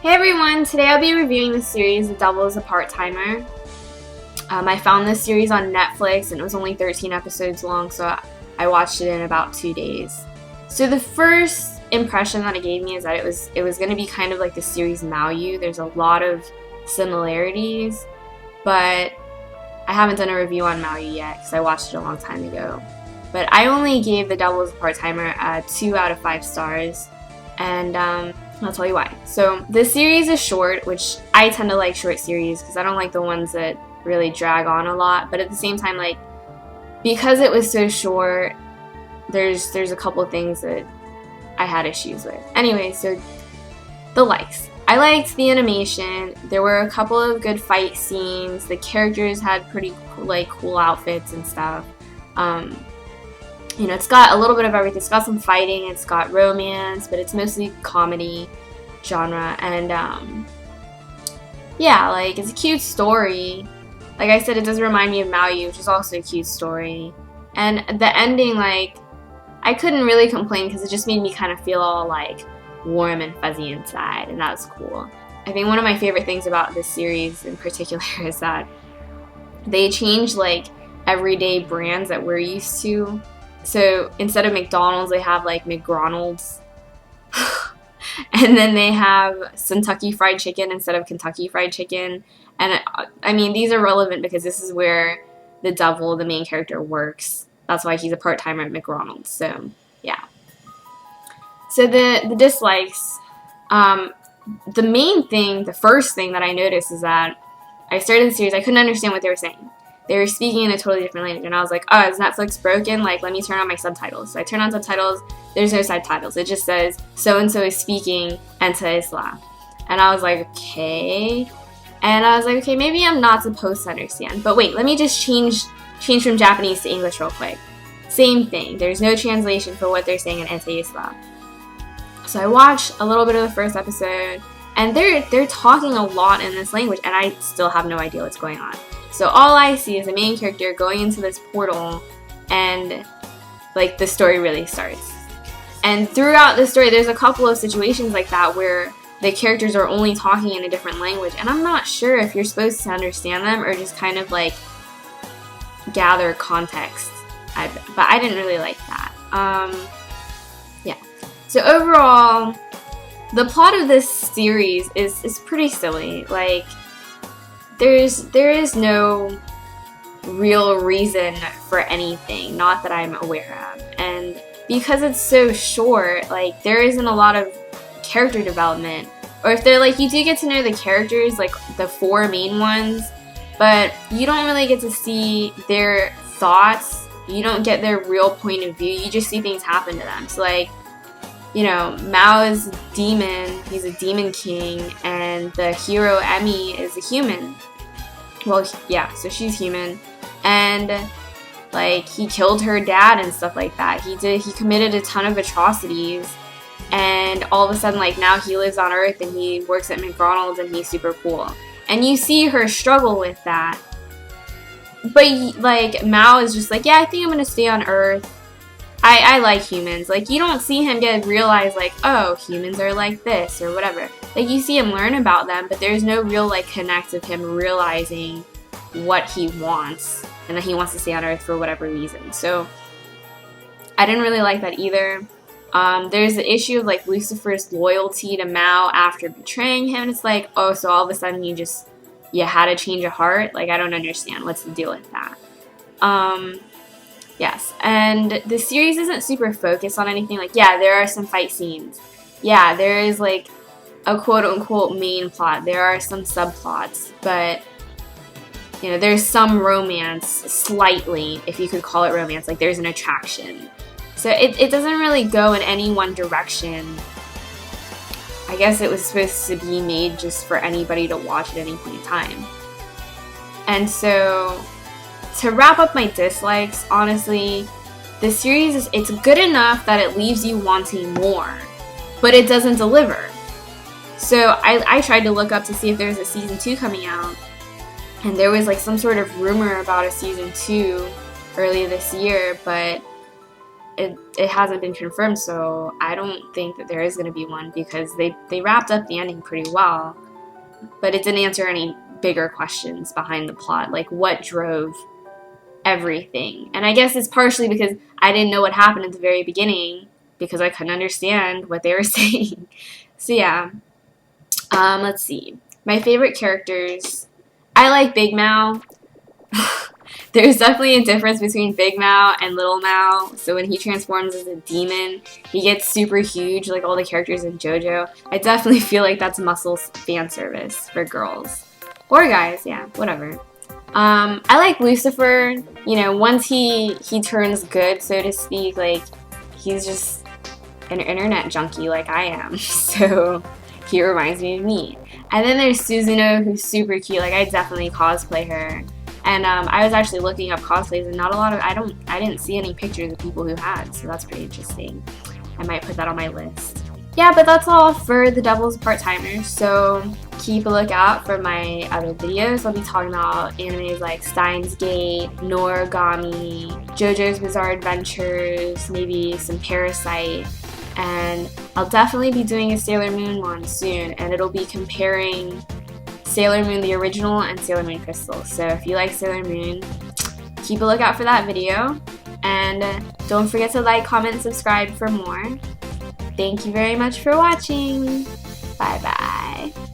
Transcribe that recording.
Hey everyone, today I'll be reviewing the series The Devil is a Part-Timer. I found this series on Netflix and it was only 13 episodes long, so I watched it in about 2 days. So the first impression that it gave me is that it was going to be kind of like the series Maoyu. There's a lot of similarities, but I haven't done a review on Maoyu yet because I watched it a long time ago. But I only gave The Devil is a Part-Timer 2 out of 5 stars, and I'll tell you why. So this series is short, which I tend to like short series because I don't like the ones that really drag on a lot. But at the same time, like, because it was so short, there's a couple things that I had issues with. Anyway, so the likes. I liked the animation. There were a couple of good fight scenes. The characters had pretty cool outfits and stuff. You know, it's got a little bit of everything. It's got some fighting, it's got romance, but it's mostly comedy genre. And yeah, like, it's a cute story. Like I said, it does remind me of Maoyu, which is also a cute story. And the ending, like, I couldn't really complain because it just made me kind of feel all like warm and fuzzy inside, and that was cool. I think one of my favorite things about this series in particular is that they changed like everyday brands that we're used to. So instead of McDonald's, they have like McGronald's. And then they have Kentucky Fried Chicken instead of Kentucky Fried Chicken. And I mean, these are relevant because this is where the devil, the main character, works. That's why he's a part-timer at McDonald's. So, yeah. So the dislikes. The main thing, the first thing that I noticed is that I started the series, I couldn't understand what they were saying. They were speaking in a totally different language, and I was like, oh, is Netflix broken? Like, let me turn on my subtitles. So I turn on subtitles, there's no subtitles. It just says, so-and-so is speaking, Enta Isla. And I was like, okay. And I was like, okay, maybe I'm not supposed to understand. But wait, let me just change from Japanese to English real quick. Same thing. There's no translation for what they're saying in Enta Isla. So I watched a little bit of the first episode, and they're talking a lot in this language, and I still have no idea what's going on. So all I see is the main character going into this portal, and like the story really starts. And throughout the story, there's a couple of situations like that where the characters are only talking in a different language, and I'm not sure if you're supposed to understand them or just kind of like gather context. But I didn't really like that. Yeah. So overall, the plot of this series is pretty silly. Like, there is no real reason for anything, not that I'm aware of. And because it's so short, like, there isn't a lot of character development. Or if they're like, you do get to know the characters, like the 4 main ones, but you don't really get to see their thoughts. You don't get their real point of view. You just see things happen to them. So, like, you know, Mao is a demon. He's a demon king, and the hero Emmy is a human. Well, yeah, so she's human, and like, he killed her dad and stuff like that. He committed a ton of atrocities, and all of a sudden, like, now he lives on Earth and he works at McDonald's and he's super cool. And you see her struggle with that. But like, Mao is just like, yeah, I think I'm gonna stay on Earth. I like humans. Like, you don't see him realize, like, oh, humans are like this or whatever. Like, you see him learn about them, but there's no real, like, connect of him realizing what he wants and that he wants to stay on Earth for whatever reason. So, I didn't really like that either. There's the issue of, like, Lucifer's loyalty to Mao after betraying him. And it's like, oh, so all of a sudden you had a change of heart? Like, I don't understand. What's the deal with that? Yes, and the series isn't super focused on anything. Like, yeah, there are some fight scenes. Yeah, there is, like, a quote-unquote main plot. There are some subplots, but, you know, there's some romance, slightly, if you could call it romance. Like, there's an attraction. So it doesn't really go in any one direction. I guess it was supposed to be made just for anybody to watch at any point in time. And so, to wrap up my dislikes, honestly, the series it's good enough that it leaves you wanting more, but it doesn't deliver. So I tried to look up to see if there's a season 2 coming out, and there was like some sort of rumor about a season 2 earlier this year, but it hasn't been confirmed, so I don't think that there is going to be one because they wrapped up the ending pretty well, but it didn't answer any bigger questions behind the plot, like what drove everything. And I guess it's partially because I didn't know what happened at the very beginning because I couldn't understand what they were saying. So yeah, let's see. My favorite characters, I like Big Mao. There's definitely a difference between Big Mao and Little Mao. So when he transforms as a demon, he gets super huge like all the characters in JoJo. I definitely feel like that's muscle fan service for girls. Or guys, yeah, whatever. I like Lucifer. You know, once he turns good, so to speak, like, he's just an internet junkie like I am. So he reminds me of me. And then there's Suzuno, who's super cute. Like, I definitely cosplay her. And I was actually looking up cosplays, and not a lot of I didn't see any pictures of people who had, so that's pretty interesting. I might put that on my list. Yeah, but that's all for the Devil's Part-Timers, so keep a lookout for my other videos. I'll be talking about animes like Steins Gate, Noragami, JoJo's Bizarre Adventures, maybe some Parasite, and I'll definitely be doing a Sailor Moon one soon, and it'll be comparing Sailor Moon the original and Sailor Moon Crystal. So if you like Sailor Moon, keep a lookout for that video, and don't forget to like, comment, and subscribe for more. Thank you very much for watching. Bye bye.